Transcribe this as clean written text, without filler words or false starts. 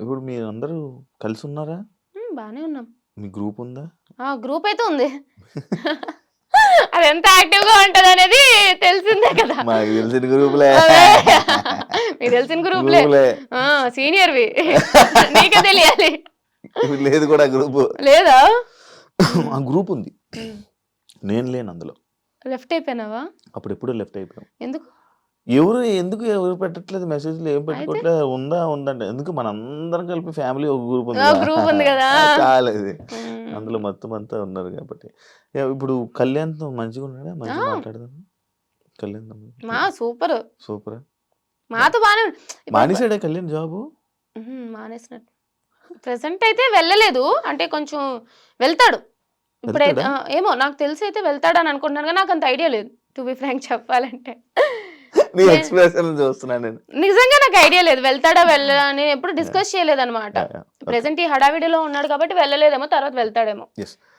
ఇప్పుడు మీరందరూ కలిసి ఉన్నారా? బానే ఉన్నాం. మీ గ్రూప్ ఉందా? గ్రూప్ అయితే ఉంది. అది ఎంత యాక్టివ్‌గా ఉంటదనేది తెలిసిందే కదా! మాకు తెలిసిన గ్రూపులే. అదే. మీకు తెలిసిన గ్రూప్‌లే. గ్రూపులే. సీనియర్‌వి. నీకే తెలియాలి. ఇప్పుడు లేదు కూడా గ్రూపు. లేదా? ఆ గ్రూప్ ఉంది. హ్మ్. నేను లేను అందులో. లెఫ్ట్ అయిపోయినావా? అప్పుడెప్పుడో లెఫ్ట్ అయిపోయాం. ఎందుకు? ఎవరు పెట్టట్లేదు మెసేజ్‌లు ఏం అయితే? పెట్టుకోవట్లేదు. ఉందంటే ఎందుకు మనందరం కలిపి ఫ్యామిలీ ఒక గ్రూప్ ఉంది గ్రూప్ ఉంది కదా! చాలది. అందులో హ్మ్. మొత్తం అంతా ఉన్నారు కాబట్టి. ఇప్పుడు కళ్యాణ్‌తో మంచిగా ఉన్నాడా? మంచిగా ఆ! మాట్లాడతాడా? కళ్యాణ్‌తో సూపరు. సూపరా? మాతో బానే ఇప్పుడు మానేసాడా కళ్యాణ్ జాబు? మానేసినట్టు. ప్రెజెంట్ అయితే వెళ్ళలేదు. అంటే కొంచెం వెళ్తాడు. ఇప్పుడైతే వెళ్తాడా? ఏమో నాకు తెలిసైతే వెళ్తాడని అనుకుంటున్నాను గానీ నాకంత ఐడియా లేదు. టు బి ఫ్రాంక్ చెప్పాలంటే. నీ నే ఎక్స్‌ప్రెషన్ చూస్తున్నా నేను. నిజంగా నాకు ఐడియా లేదు. వెళ్తాడా వెళ్ళడా అని ఎప్పుడు యాహ్! డిస్కస్ చేయలేదన్నమాట. యాహ్! యాహ్! ఓకే. ప్రెజెంట్ ఈ హడావిడిలో ఉన్నాడు కాబట్టి వెళ్ళలేదేమో. తర్వాత వెళ్తాడేమో. యెస్.